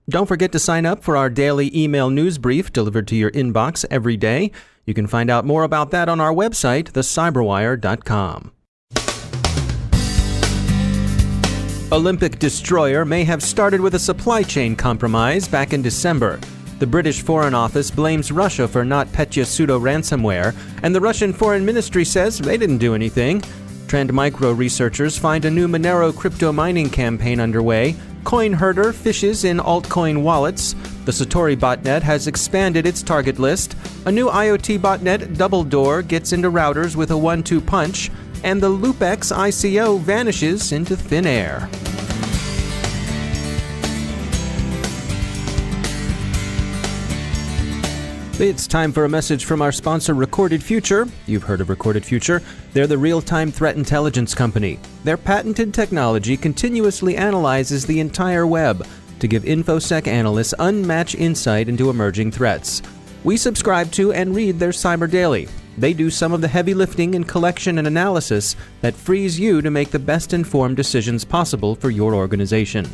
Don't forget to sign up for our daily email news brief delivered to your inbox every day. You can find out more about that on our website, thecyberwire.com. Olympic Destroyer may have started with a supply chain compromise back in December. The British Foreign Office blames Russia for NotPetya pseudoransomware, and the Russian Foreign Ministry says they didn't do anything. Trend Micro researchers find a new Monero cryptomining campaign underway. Coinherder phishes in altcoin wallets. The Satori botnet has expanded its target list. A new IoT botnet, DoubleDoor, gets into routers with a 1-2 punch. And the LoopX ICO vanishes into thin air. It's time for a message from our sponsor, Recorded Future. You've heard of Recorded Future. They're the real-time threat intelligence company. Their patented technology continuously analyzes the entire web to give InfoSec analysts unmatched insight into emerging threats. We subscribe to and read their Cyber Daily. They do some of the heavy lifting in collection and analysis that frees you to make the best informed decisions possible for your organization.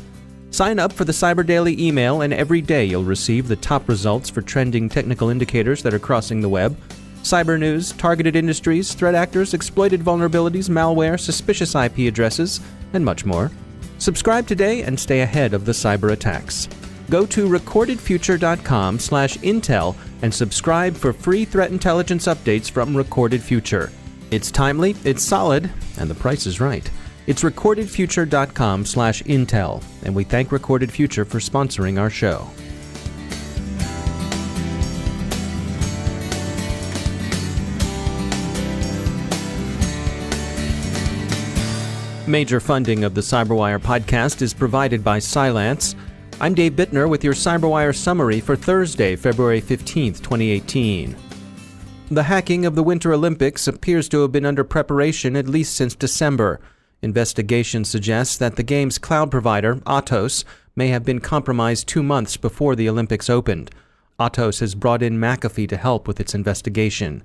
Sign up for the Cyber Daily email, and every day you'll receive the top results for trending technical indicators that are crossing the web, cyber news, targeted industries, threat actors, exploited vulnerabilities, malware, suspicious IP addresses, and much more. Subscribe today and stay ahead of the cyber attacks. Go to recordedfuture.com/intel and subscribe for free threat intelligence updates from Recorded Future. It's timely, it's solid, and the price is right. It's recordedfuture.com/intel, and we thank Recorded Future for sponsoring our show. Major funding of the CyberWire podcast is provided by Cylance. I'm Dave Bittner with your CyberWire summary for Thursday, February 15th, 2018. The hacking of the Winter Olympics appears to have been under preparation at least since December. Investigation suggests that the game's cloud provider, Atos, may have been compromised 2 months before the Olympics opened. Atos has brought in McAfee to help with its investigation.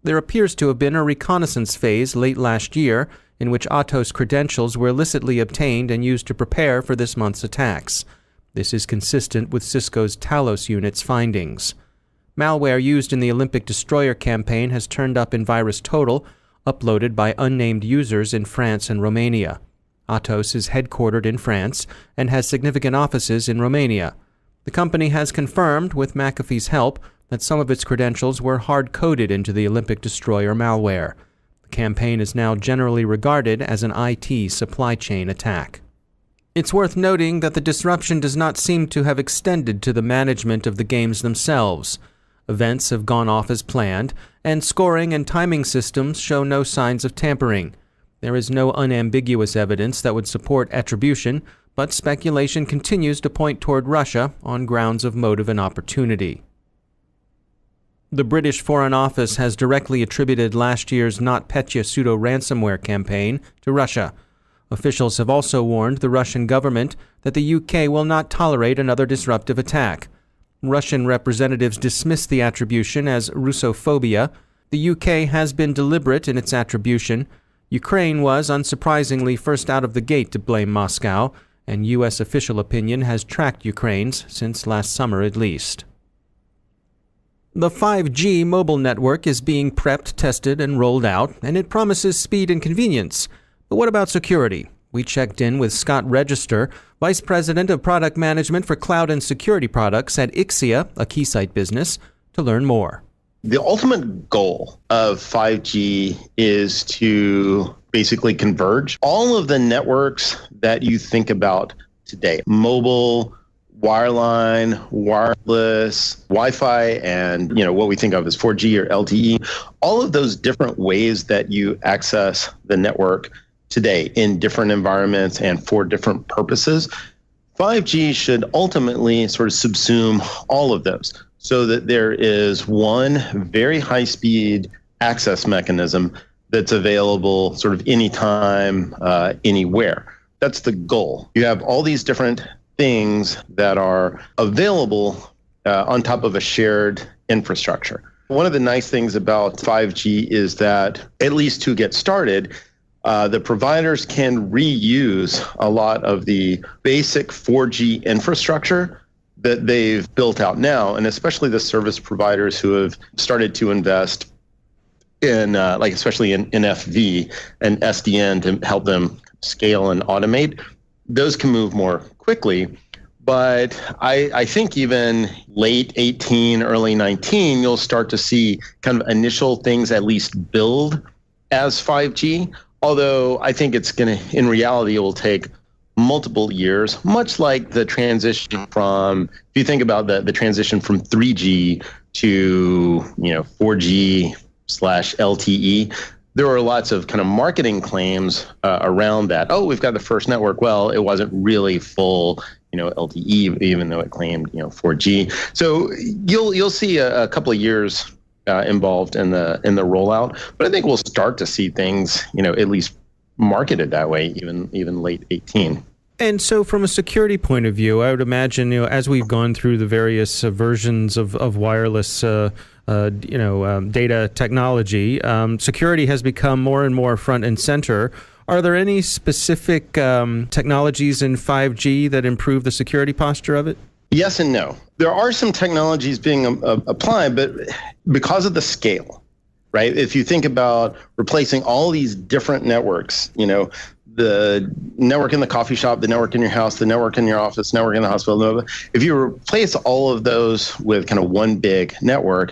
There appears to have been a reconnaissance phase late last year in which Atos credentials were illicitly obtained and used to prepare for this month's attacks. This is consistent with Cisco's Talos unit's findings. Malware used in the Olympic Destroyer campaign has turned up in VirusTotal, uploaded by unnamed users in France and Romania. Atos is headquartered in France and has significant offices in Romania. The company has confirmed, with McAfee's help, that some of its credentials were hard-coded into the Olympic Destroyer malware. The campaign is now generally regarded as an IT supply chain attack. It's worth noting that the disruption does not seem to have extended to the management of the games themselves. Events have gone off as planned, and scoring and timing systems show no signs of tampering. There is no unambiguous evidence that would support attribution, but speculation continues to point toward Russia on grounds of motive and opportunity. The British Foreign Office has directly attributed last year's NotPetya pseudo-ransomware campaign to Russia. Officials have also warned the Russian government that the UK will not tolerate another disruptive attack. Russian representatives dismissed the attribution as Russophobia. The UK has been deliberate in its attribution. Ukraine was, unsurprisingly, first out of the gate to blame Moscow, and U.S. official opinion has tracked Ukraine's since last summer at least. The 5G mobile network is being prepped, tested, and rolled out, and it promises speed and convenience. But what about security? We checked in with Scott Register, Vice President of Product Management for Cloud and Security Products at Ixia, a Keysight business, to learn more. The ultimate goal of 5G is to basically converge all of the networks that you think about today. Mobile, wireline, wireless, Wi-Fi, and what we think of as 4G or LTE. All of those different ways that you access the network today in different environments and for different purposes. 5G should ultimately sort of subsume all of those so that there is one very high-speed access mechanism that's available sort of anytime, anywhere. That's the goal. You have all these different things that are available on top of a shared infrastructure. One of the nice things about 5G is that, at least to get started, the providers can reuse a lot of the basic 4G infrastructure that they've built out now, and especially the service providers who have started to invest in, especially in NFV and SDN to help them scale and automate, those can move more quickly. But I think even late 18, early 19, you'll start to see kind of initial things at least build as 5G. Although I think it's going to, in reality, it will take multiple years, much like the transition from, if you think about the transition from 3G to 4G / LTE, there were lots of kind of marketing claims around that. Oh, we've got the first network. Well, it wasn't really full, LTE, even though it claimed 4G. So you'll see a couple of years involved in the rollout, but I think we'll start to see things, at least marketed that way, even late 18. And so from a security point of view, I would imagine, as we've gone through the various versions of wireless data technology, security has become more and more front and center. Are there any specific technologies in 5G that improve the security posture of it? Yes and no. There are some technologies being applied, but because of the scale, right? If you think about replacing all these different networks, the network in the coffee shop, the network in your house, the network in your office, network in the hospital. If you replace all of those with kind of one big network,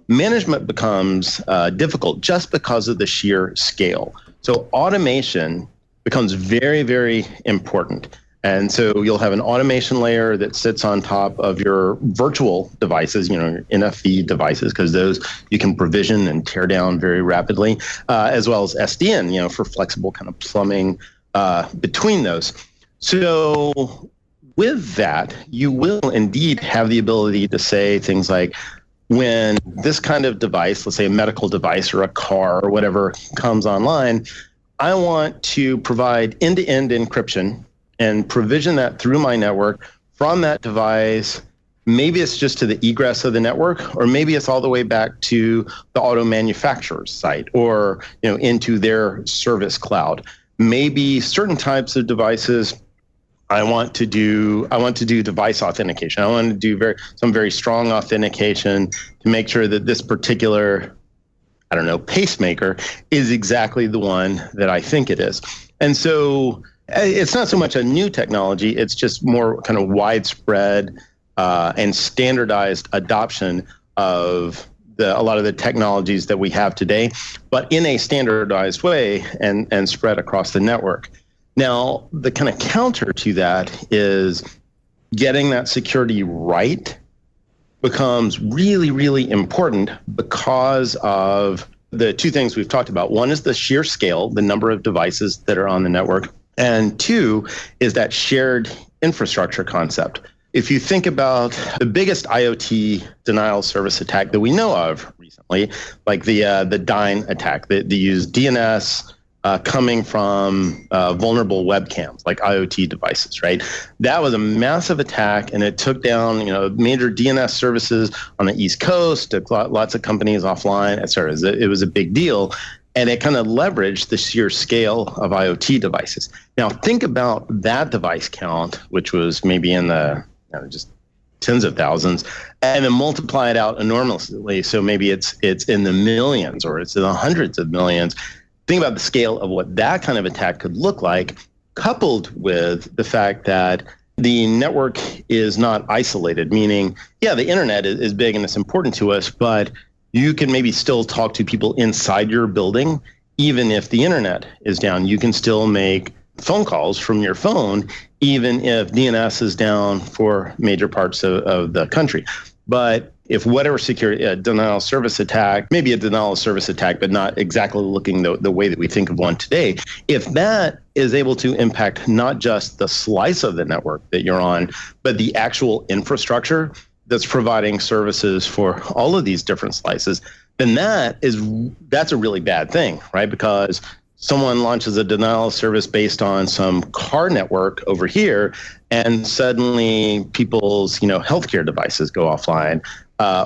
management becomes difficult just because of the sheer scale. So automation becomes very, very important. And so you'll have an automation layer that sits on top of your virtual devices, your NFV devices, because those you can provision and tear down very rapidly, as well as SDN, for flexible kind of plumbing between those. So with that, you will indeed have the ability to say things like, when this kind of device, let's say a medical device or a car or whatever, comes online, I want to provide end-to-end encryption and provision that through my network from that device. Maybe it's just to the egress of the network, or maybe it's all the way back to the auto manufacturer's site, or into their service cloud. Maybe certain types of devices, I want to do device authentication. I want to do some very strong authentication to make sure that this particular, pacemaker is exactly the one that I think it is. And so it's not so much a new technology, it's just more kind of widespread and standardized adoption of a lot of the technologies that we have today, but in a standardized way and spread across the network. Now, the kind of counter to that is getting that security right becomes really, really important because of the two things we've talked about. One is the sheer scale, the number of devices that are on the network. And two is that shared infrastructure concept. If you think about the biggest IoT denial service attack that we know of recently, like the Dyn attack, they use DNS coming from vulnerable webcams, like IoT devices, right? That was a massive attack, and it took down major DNS services on the East Coast, took lots of companies offline, et cetera. It was a big deal. And it kind of leveraged the sheer scale of IoT devices. Now, think about that device count, which was maybe in the just tens of thousands, and then multiply it out enormously. So maybe it's in the millions, or it's in the hundreds of millions. Think about the scale of what that kind of attack could look like, coupled with the fact that the network is not isolated, meaning, the internet is big and it's important to us, but you can maybe still talk to people inside your building, even if the internet is down. You can still make phone calls from your phone, even if DNS is down for major parts of the country. But if whatever security denial of service attack, maybe a denial of service attack, but not exactly looking the way that we think of one today, if that is able to impact not just the slice of the network that you're on, but the actual infrastructure that's providing services for all of these different slices, then that's a really bad thing, right? Because someone launches a denial of service based on some car network over here, and suddenly people's healthcare devices go offline,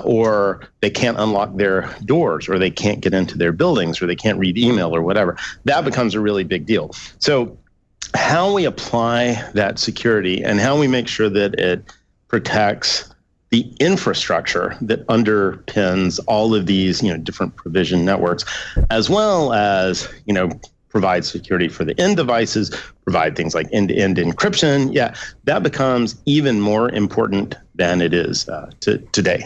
or they can't unlock their doors, or they can't get into their buildings, or they can't read email or whatever. That becomes a really big deal. So how we apply that security and how we make sure that it protects the infrastructure that underpins all of these, different provision networks, as well as, provide security for the end devices, provide things like end-to-end encryption. Yeah, that becomes even more important than it is today.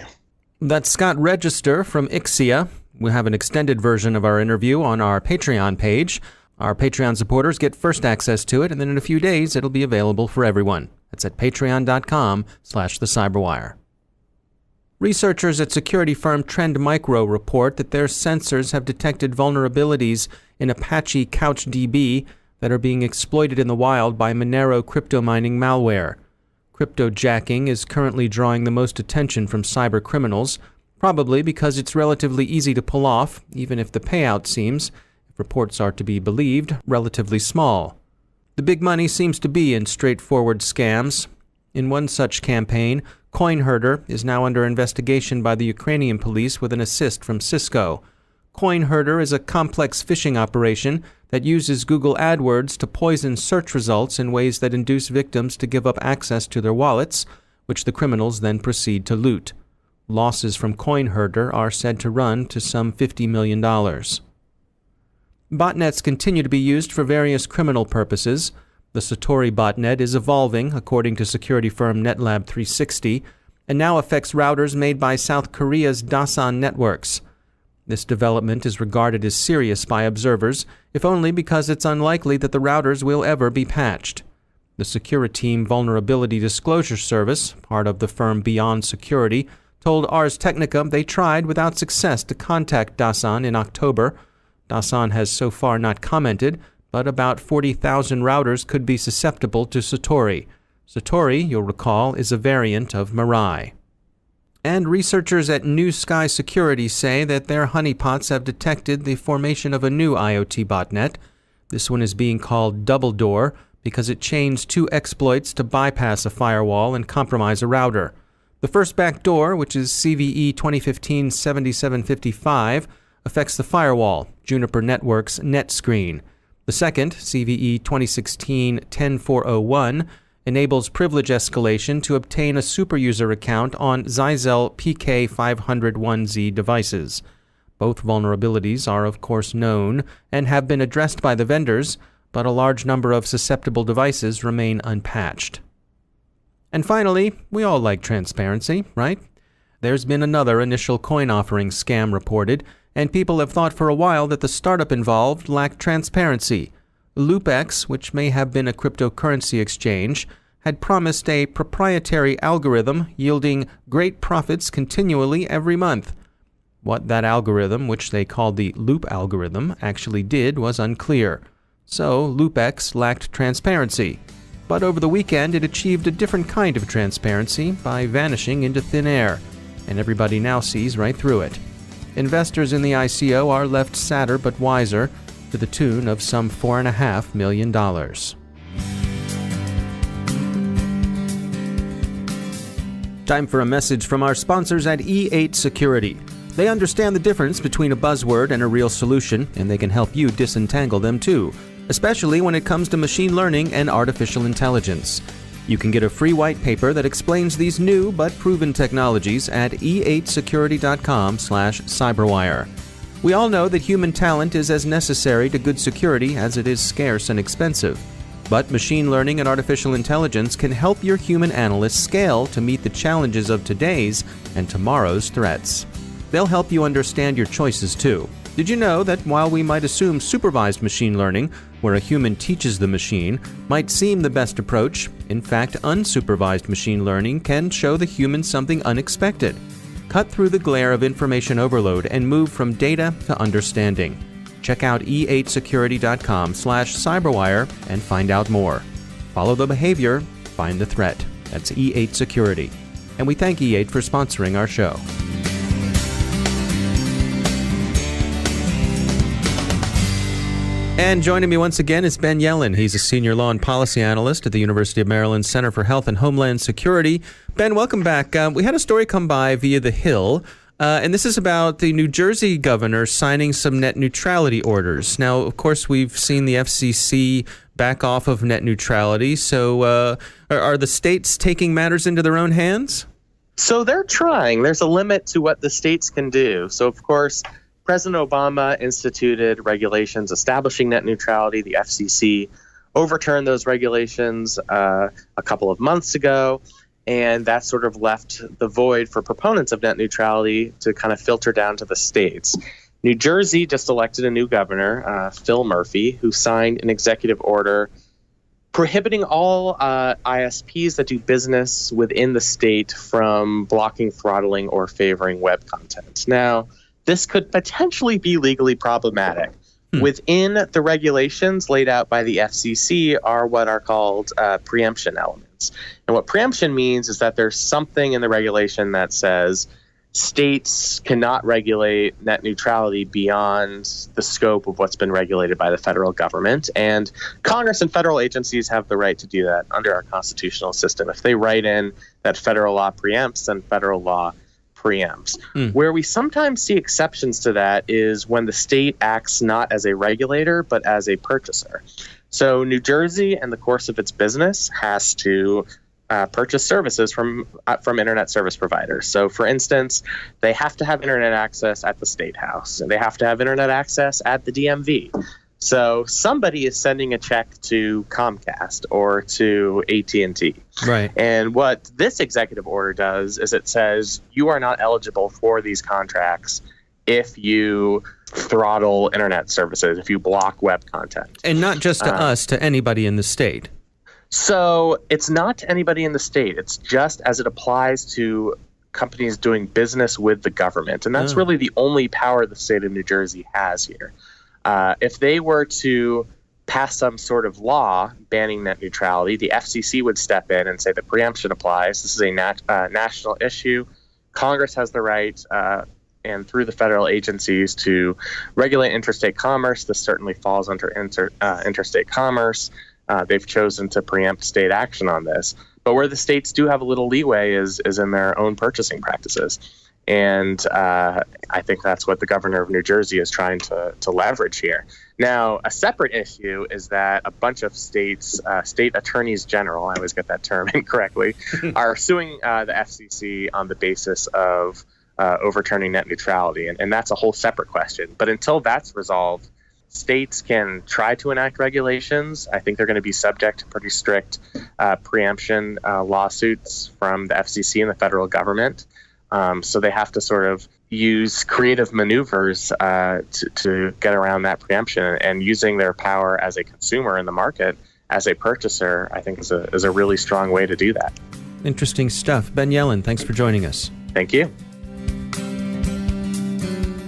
That's Scott Register from Ixia. We have an extended version of our interview on our Patreon page. Our Patreon supporters get first access to it, and then in a few days, it'll be available for everyone. That's at patreon.com/thecyberwire. Researchers at security firm Trend Micro report that their sensors have detected vulnerabilities in Apache CouchDB that are being exploited in the wild by Monero cryptomining malware. Cryptojacking is currently drawing the most attention from cyber criminals, probably because it's relatively easy to pull off, even if the payout seems, if reports are to be believed, relatively small. The big money seems to be in straightforward scams. In one such campaign, Coinherder is now under investigation by the Ukrainian police with an assist from Cisco. Coinherder is a complex phishing operation that uses Google AdWords to poison search results in ways that induce victims to give up access to their wallets, which the criminals then proceed to loot. Losses from Coinherder are said to run to some $50 million. Botnets continue to be used for various criminal purposes. The Satori botnet is evolving, according to security firm NetLab 360, and now affects routers made by South Korea's Dasan networks. This development is regarded as serious by observers, if only because it's unlikely that the routers will ever be patched. The Securiteam Vulnerability Disclosure Service, part of the firm Beyond Security, told Ars Technica they tried without success to contact Dasan in October. Dasan has so far not commented, but about 40,000 routers could be susceptible to Satori. Satori, you'll recall, is a variant of Mirai. And researchers at New Sky Security say that their honeypots have detected the formation of a new IoT botnet. This one is being called DoubleDoor because it chains two exploits to bypass a firewall and compromise a router. The first backdoor, which is CVE 2015-7755, affects the firewall, Juniper Network's NetScreen. The second, CVE 2016-10401, enables privilege escalation to obtain a superuser account on Zyxel PK501Z devices. Both vulnerabilities are, of course, known and have been addressed by the vendors, but a large number of susceptible devices remain unpatched. And finally, we all like transparency, right? There's been another initial coin offering scam reported, and people have thought for a while that the startup involved lacked transparency. LoopX, which may have been a cryptocurrency exchange, had promised a proprietary algorithm yielding great profits continually every month. What that algorithm, which they called the Loop algorithm, actually did was unclear. So LoopX lacked transparency. But over the weekend, it achieved a different kind of transparency by vanishing into thin air, and everybody now sees right through it. Investors in the ICO are left sadder but wiser, to the tune of some $4.5 million. Time for a message from our sponsors at E8 Security. They understand the difference between a buzzword and a real solution, and they can help you disentangle them too, especially when it comes to machine learning and artificial intelligence. You can get a free white paper that explains these new but proven technologies at e8security.com/cyberwire. We all know that human talent is as necessary to good security as it is scarce and expensive. But machine learning and artificial intelligence can help your human analysts scale to meet the challenges of today's and tomorrow's threats. They'll help you understand your choices too. Did you know that while we might assume supervised machine learning, where a human teaches the machine, might seem the best approach, in fact, unsupervised machine learning can show the human something unexpected? Cut through the glare of information overload and move from data to understanding. Check out e8security.com/cyberwire and find out more. Follow the behavior, find the threat. That's E8 Security. And we thank E8 for sponsoring our show. And joining me once again is Ben Yelin. He's a senior law and policy analyst at the University of Maryland Center for Health and Homeland Security. Ben, welcome back. We had a story come by via The Hill, and this is about the New Jersey governor signing some net neutrality orders. Now, of course, we've seen the FCC back off of net neutrality. So are the states taking matters into their own hands? So they're trying. There's a limit to what the states can do. So, of course, President Obama instituted regulations establishing net neutrality. The FCC overturned those regulations a couple of months ago, and that sort of left the void for proponents of net neutrality to kind of filter down to the states. New Jersey just elected a new governor, Phil Murphy, who signed an executive order prohibiting all ISPs that do business within the state from blocking, throttling, or favoring web content. Now, this could potentially be legally problematic. Within the regulations laid out by the FCC are what are called preemption elements. And what preemption means is that there's something in the regulation that says states cannot regulate net neutrality beyond the scope of what's been regulated by the federal government. And Congress and federal agencies have the right to do that under our constitutional system. If they write in that federal law preempts, then federal law preempts. Where we sometimes see exceptions to that is when the state acts not as a regulator, but as a purchaser. So New Jersey, in the course of its business, has to purchase services from internet service providers. So, for instance, they have to have internet access at the State House, and they have to have internet access at the DMV. So somebody is sending a check to Comcast or to AT&T. Right. And what this executive order does is it says you are not eligible for these contracts if you throttle internet services, if you block web content. And not just to us, to anybody in the state. So it's not to anybody in the state. It's just as it applies to companies doing business with the government. And that's really the only power the state of New Jersey has here. If they were to pass some sort of law banning net neutrality, the FCC would step in and say the preemption applies. This is a national issue. Congress has the right, and through the federal agencies, to regulate interstate commerce. This certainly falls under interstate commerce. They've chosen to preempt state action on this. But where the states do have a little leeway is in their own purchasing practices. And I think that's what the governor of New Jersey is trying to leverage here. Now, a separate issue is that a bunch of states, state attorneys general, I always get that term incorrectly, are suing the FCC on the basis of overturning net neutrality. And that's a whole separate question. But until that's resolved, states can try to enact regulations. I think they're going to be subject to pretty strict preemption lawsuits from the FCC and the federal government. So they have to sort of use creative maneuvers to get around that preemption, and using their power as a consumer in the market, as a purchaser, I think is a really strong way to do that. Interesting stuff. Ben Yelin, thanks for joining us. Thank you.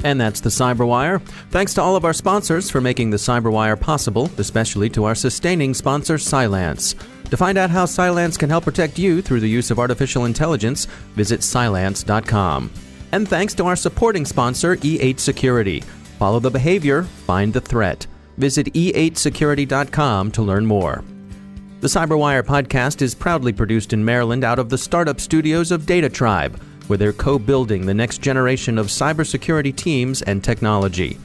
And that's the Cyberwire. Thanks to all of our sponsors for making the Cyberwire possible, especially to our sustaining sponsor, Cylance. To find out how Cylance can help protect you through the use of artificial intelligence, visit Cylance.com. And thanks to our supporting sponsor, E8 Security. Follow the behavior, find the threat. Visit E8Security.com to learn more. The Cyberwire podcast is proudly produced in Maryland out of the startup studios of Data Tribe, where they're co-building the next generation of cybersecurity teams and technology.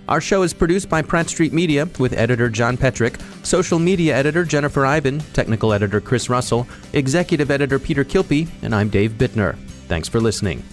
Our show is produced by Pratt Street Media with editor John Petrick, social media editor Jennifer Iben, technical editor Chris Russell, executive editor Peter Kilpie, and I'm Dave Bittner. Thanks for listening.